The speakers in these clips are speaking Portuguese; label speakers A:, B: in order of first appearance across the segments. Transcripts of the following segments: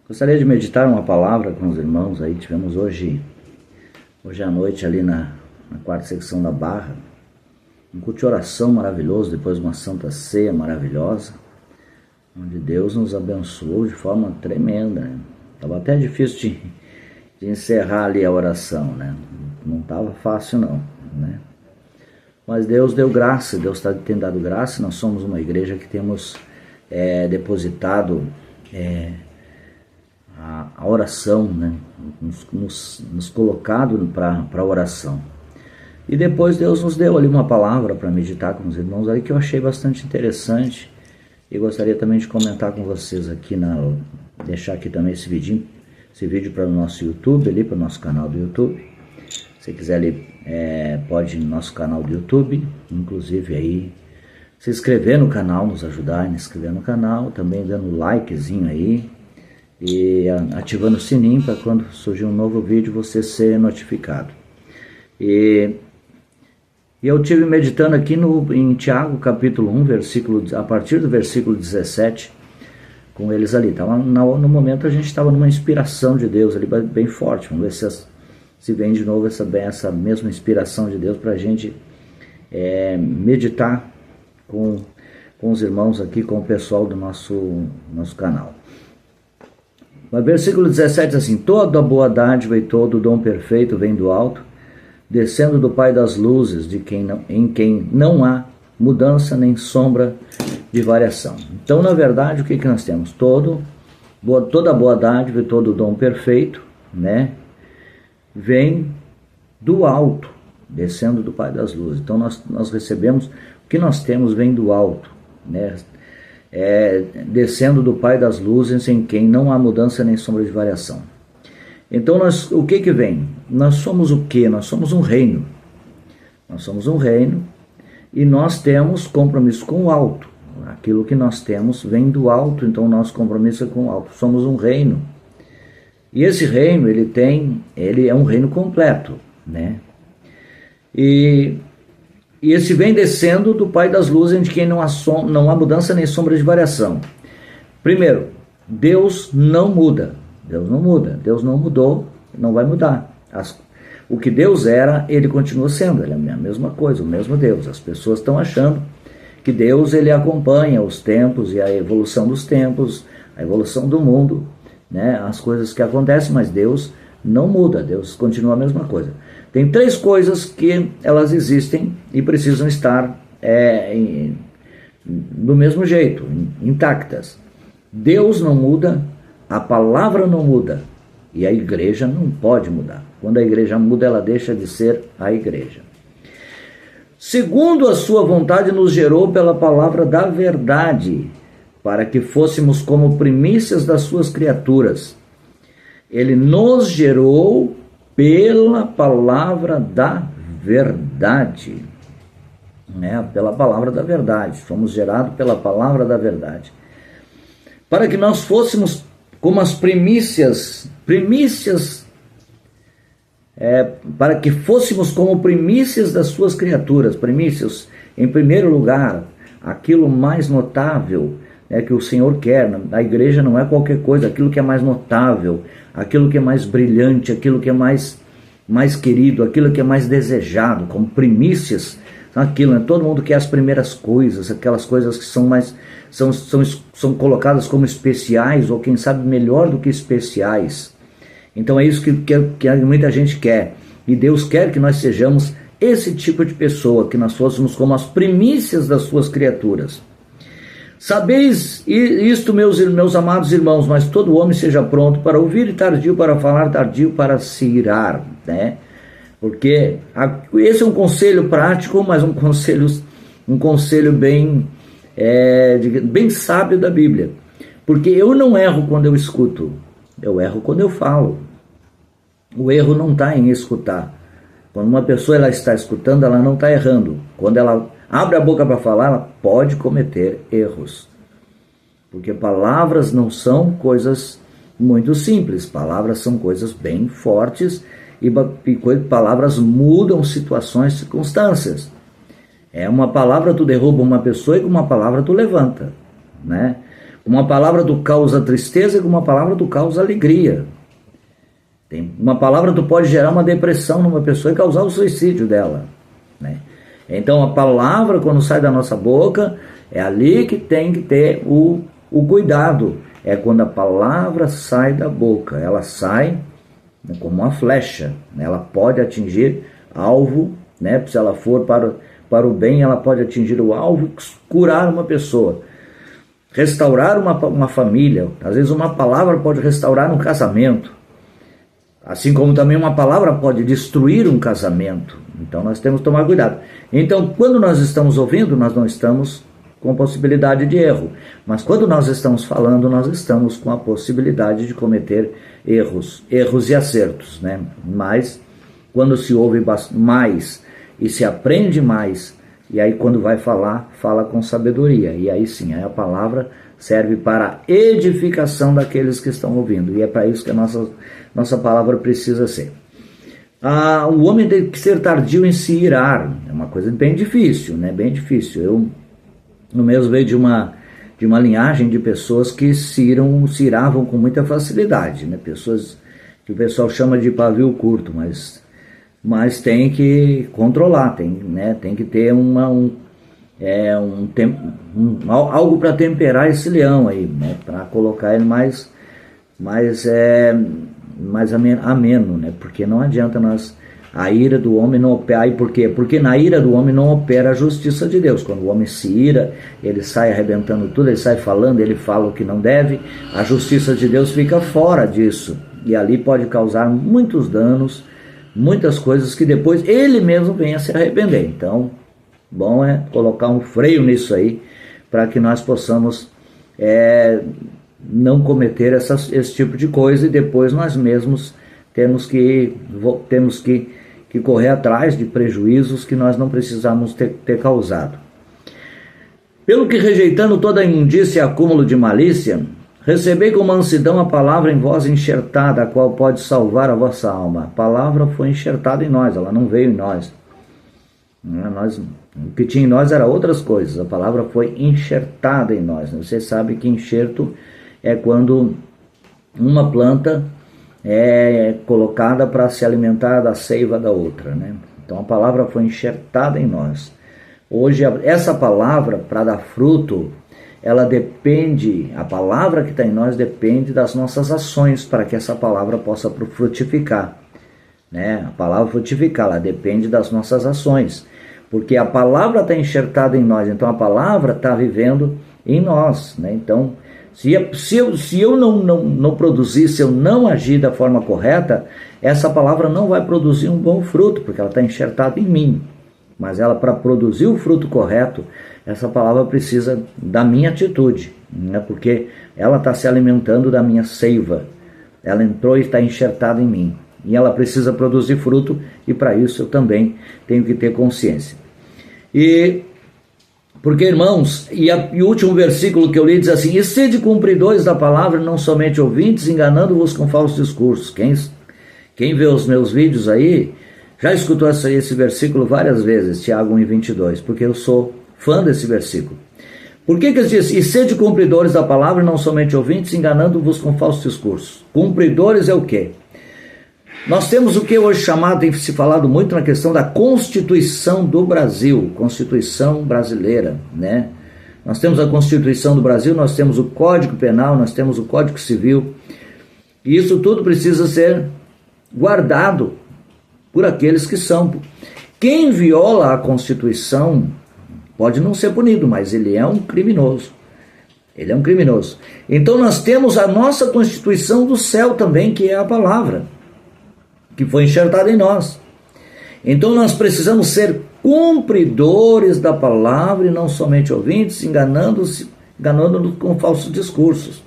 A: Gostaria de meditar uma palavra com os irmãos aí. Tivemos hoje à noite ali na quarta secção da Barra, um culto de oração maravilhoso, depois de uma santa ceia maravilhosa, onde Deus nos abençoou de forma tremenda, né? Estava até difícil de encerrar ali a oração, né? Não estava fácil não, né? Mas Deus deu graça, Deus tem dado graça. Nós somos uma igreja que temos depositado a oração, né? Nos colocado para a oração. E depois Deus nos deu ali uma palavra para meditar com os irmãos aí, que eu achei bastante interessante. E gostaria também de comentar com vocês aqui, deixar aqui também esse vídeo para o nosso YouTube, ali para o nosso canal do YouTube. Se quiser ali, pode ir no nosso canal do YouTube, inclusive aí se inscrever no canal, nos ajudar a se inscrever no canal, também dando um likezinho aí e ativando o sininho para quando surgir um novo vídeo você ser notificado. E eu estive meditando aqui em Tiago capítulo 1, a partir do versículo 17, com eles ali. No momento a gente estava numa inspiração de Deus ali bem forte. Vamos ver se vem de novo essa mesma inspiração de Deus para a gente meditar com os irmãos aqui, com o pessoal do nosso canal. O versículo 17 diz assim: toda boa dádiva e todo dom perfeito vem do alto, descendo do Pai das luzes, em quem não há mudança nem sombra de variação. Então, na verdade, o que nós temos? Toda boa dádiva e todo dom perfeito, né, vem do alto, descendo do Pai das luzes. Então, nós recebemos, o que nós temos vem do alto, né, descendo do Pai das luzes, em quem não há mudança nem sombra de variação. Então, o que vem? Nós somos o quê? Nós somos um reino. Nós somos um reino e nós temos compromisso com o alto. Aquilo que nós temos vem do alto, então o nosso compromisso é com o alto. Somos um reino. E esse reino, ele é um reino completo, né? E esse vem descendo do Pai das luzes, de quem não há mudança nem sombra de variação. Primeiro, Deus não muda. Deus não muda. Deus não mudou, não vai mudar. O que Deus era, ele continua sendo. Ele é a mesma coisa, o mesmo Deus. As pessoas estão achando que Deus, ele acompanha os tempos e a evolução dos tempos, a evolução do mundo, né? As coisas que acontecem, mas Deus não muda. Deus continua a mesma coisa. Tem três coisas que elas existem e precisam estar do mesmo jeito, intactas. Deus não muda, a palavra não muda e a igreja não pode mudar. Quando a igreja muda, ela deixa de ser a igreja. Segundo a sua vontade, nos gerou pela palavra da verdade, para que fôssemos como primícias das suas criaturas. Ele nos gerou pela palavra da verdade, né? Pela palavra da verdade. Fomos gerados pela palavra da verdade, para que nós fôssemos como as primícias, para que fôssemos como primícias das suas criaturas. Primícias, em primeiro lugar, aquilo mais notável que o Senhor quer. A igreja não é qualquer coisa, aquilo que é mais notável, aquilo que é mais brilhante, aquilo que é mais querido, aquilo que é mais desejado, como primícias. Aquilo, né? Todo mundo quer as primeiras coisas, aquelas coisas que são colocadas como especiais, ou quem sabe melhor do que especiais. Então é isso que muita gente quer, e Deus quer que nós sejamos esse tipo de pessoa, que nós fôssemos como as primícias das suas criaturas. Sabeis isto, meus amados irmãos, mas todo homem seja pronto para ouvir e tardio para falar, tardio para se irar, né? Porque esse é um conselho prático, mas um conselho bem sábio da Bíblia. Porque eu não erro quando eu escuto, eu erro quando eu falo. O erro não está em escutar. Quando uma pessoa ela está escutando, ela não está errando. Quando ela abre a boca para falar, ela pode cometer erros. Porque palavras não são coisas muito simples. Palavras são coisas bem fortes e palavras mudam situações, circunstâncias. Uma palavra tu derruba uma pessoa e com uma palavra tu levanta, né? Uma palavra tu causa tristeza e uma palavra tu causa alegria. Uma palavra tu pode gerar uma depressão numa pessoa e causar o suicídio dela, né? Então a palavra, quando sai da nossa boca, é ali que tem que ter o cuidado. É quando a palavra sai da boca. Ela sai como uma flecha, né? Ela pode atingir alvo, né? Se ela for para o bem, ela pode atingir o alvo e curar uma pessoa, restaurar uma família. Às vezes uma palavra pode restaurar um casamento, assim como também uma palavra pode destruir um casamento. Então nós temos que tomar cuidado. Então, quando nós estamos ouvindo, nós não estamos com possibilidade de erro, mas quando nós estamos falando, nós estamos com a possibilidade de cometer erros e acertos, né? Mas quando se ouve mais e se aprende mais, e aí quando vai falar, fala com sabedoria, e aí sim, aí a palavra serve para a edificação daqueles que estão ouvindo, e é para isso que a nossa palavra precisa ser. O homem tem que ser tardio em se irar, é uma coisa bem difícil, né? Bem difícil. Eu no mesmo veio de uma linhagem de pessoas que se iravam com muita facilidade, né? Pessoas que o pessoal chama de pavio curto, mas tem que controlar, tem que ter algo para temperar esse leão aí, né? Para colocar ele mais ameno, né? Porque não adianta a ira do homem não opera. Aí por quê? Porque na ira do homem não opera a justiça de Deus. Quando o homem se ira, ele sai arrebentando tudo, ele sai falando, ele fala o que não deve, a justiça de Deus fica fora disso. E ali pode causar muitos danos, muitas coisas que depois ele mesmo venha a se arrepender. Então, bom é colocar um freio nisso aí, para que nós possamos não cometer esse tipo de coisa, e depois nós mesmos temos que correr atrás de prejuízos que nós não precisamos ter causado. Pelo que, rejeitando toda imundícia e acúmulo de malícia, recebei com mansidão a palavra em vós enxertada, a qual pode salvar a vossa alma. A palavra foi enxertada em nós, ela não veio em nós. O que tinha em nós era outras coisas, a palavra foi enxertada em nós. Você sabe que enxerto é quando uma planta é colocada para se alimentar da seiva da outra, né? Então a palavra foi enxertada em nós. Hoje essa palavra, para dar fruto, ela depende, a palavra que está em nós depende das nossas ações para que essa palavra possa frutificar, né? A palavra frutificar, ela depende das nossas ações, porque a palavra está enxertada em nós, então a palavra está vivendo em nós, né? Então se eu não produzir, se eu não agir da forma correta, essa palavra não vai produzir um bom fruto, porque ela está enxertada em mim. Mas ela, para produzir o fruto correto, essa palavra precisa da minha atitude, né? Porque ela está se alimentando da minha seiva. Ela entrou e está enxertada em mim. E ela precisa produzir fruto, e para isso eu também tenho que ter consciência. Porque, irmãos, e o último versículo que eu li diz assim: e sede cumpridores da palavra, não somente ouvintes, enganando-vos com falsos discursos. Quem vê os meus vídeos aí, já escutou esse versículo várias vezes, Tiago 1:22, porque eu sou fã desse versículo. Por que ele diz: e sede cumpridores da palavra, não somente ouvintes, enganando-vos com falsos discursos? Cumpridores é o quê? Nós temos o que hoje chamado, tem se falado muito na questão da Constituição do Brasil, Constituição brasileira, né? Nós temos a Constituição do Brasil, nós temos o Código Penal, nós temos o Código Civil, e isso tudo precisa ser guardado por aqueles que são. Quem viola a Constituição pode não ser punido, mas ele é um criminoso. Ele é um criminoso. Então nós temos a nossa Constituição do céu também, que é a palavra, que foi enxertada em nós. Então nós precisamos ser cumpridores da palavra e não somente ouvintes, enganando-nos com falsos discursos.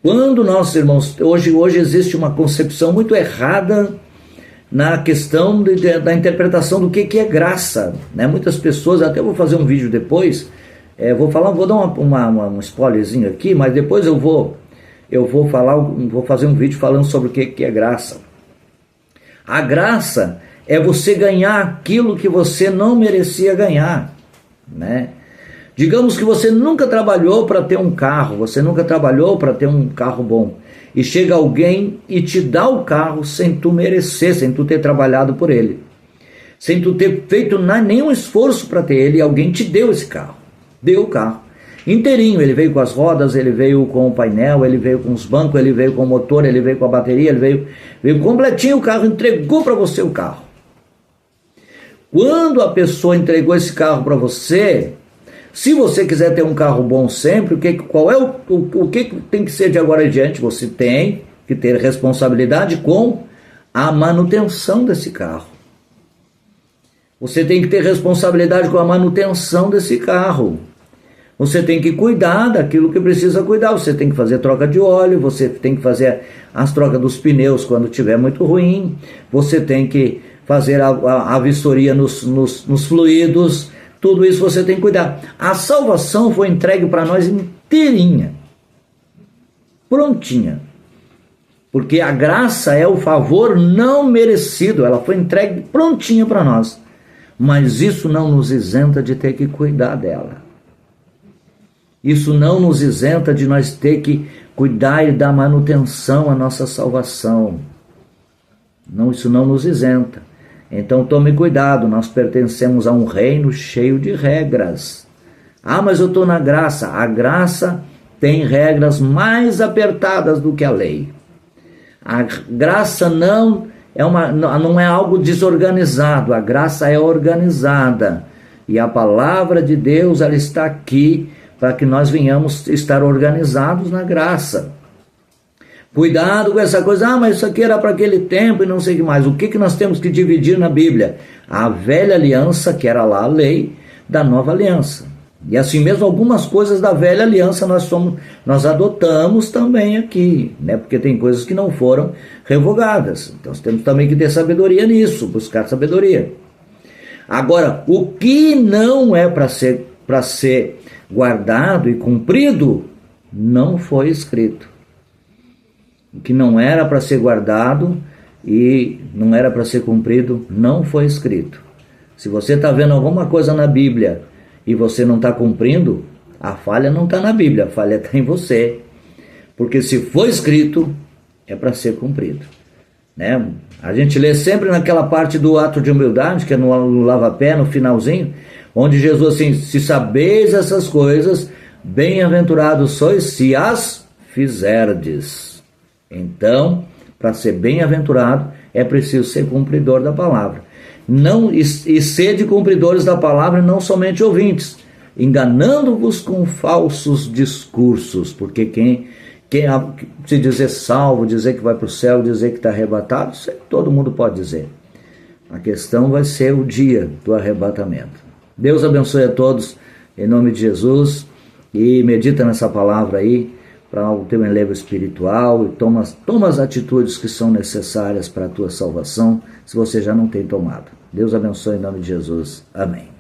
A: Quando nós, irmãos, hoje existe uma concepção muito errada na questão da interpretação do que é graça, né? Muitas pessoas, até vou fazer um vídeo depois, vou dar um spoilerzinho aqui, mas depois eu vou fazer um vídeo falando sobre o que é graça. A graça é você ganhar aquilo que você não merecia ganhar, né? Digamos que você nunca trabalhou para ter um carro, você nunca trabalhou para ter um carro bom. E chega alguém e te dá o carro sem tu merecer, sem tu ter trabalhado por ele. Sem tu ter feito nenhum esforço para ter ele, e alguém te deu esse carro. Deu o carro. Inteirinho, ele veio com as rodas, ele veio com o painel, ele veio com os bancos, ele veio com o motor, ele veio com a bateria, ele veio completinho o carro, entregou para você o carro. Quando a pessoa entregou esse carro para você, se você quiser ter um carro bom sempre, o que tem que ser de agora em diante? Você tem que ter responsabilidade com a manutenção desse carro. Você tem que ter responsabilidade com a manutenção desse carro. Você tem que cuidar daquilo que precisa cuidar. Você tem que fazer troca de óleo, você tem que fazer as trocas dos pneus quando estiver muito ruim, você tem que fazer a vistoria nos fluidos. Tudo isso você tem que cuidar. A salvação foi entregue para nós inteirinha, prontinha. Porque a graça é o favor não merecido. Ela foi entregue prontinha para nós. Mas isso não nos isenta de ter que cuidar dela. Isso não nos isenta de nós ter que cuidar e dar manutenção à nossa salvação. Não, isso não nos isenta. Então tome cuidado, nós pertencemos a um reino cheio de regras. Ah, mas eu estou na graça. A graça tem regras mais apertadas do que a lei. A graça não é algo desorganizado, a graça é organizada. E a palavra de Deus, ela está aqui para que nós venhamos estar organizados na graça. Cuidado com essa coisa, mas isso aqui era para aquele tempo e não sei o que mais. O que nós temos que dividir na Bíblia? A velha aliança, que era lá a lei, da nova aliança. E assim mesmo algumas coisas da velha aliança nós adotamos também aqui, né? Porque tem coisas que não foram revogadas. Então nós temos também que ter sabedoria nisso, buscar sabedoria. Agora, o que não é para ser guardado e cumprido, não foi escrito. O que não era para ser guardado e não era para ser cumprido, não foi escrito. Se você está vendo alguma coisa na Bíblia e você não está cumprindo, a falha não está na Bíblia, a falha está em você. Porque se foi escrito, é para ser cumprido. Né? A gente lê sempre naquela parte do ato de humildade, que é no lava-pé, no finalzinho, onde Jesus assim, se sabeis essas coisas, bem-aventurados sois se as fizerdes. Então, para ser bem-aventurado, é preciso ser cumpridor da palavra. E sede cumpridores da palavra, não somente ouvintes, enganando-vos com falsos discursos, porque quem se dizer salvo, dizer que vai para o céu, dizer que está arrebatado, todo mundo pode dizer. A questão vai ser o dia do arrebatamento. Deus abençoe a todos, em nome de Jesus, e medita nessa palavra aí, para o teu enlevo espiritual, e toma as atitudes que são necessárias para a tua salvação, se você já não tem tomado. Deus abençoe em nome de Jesus. Amém.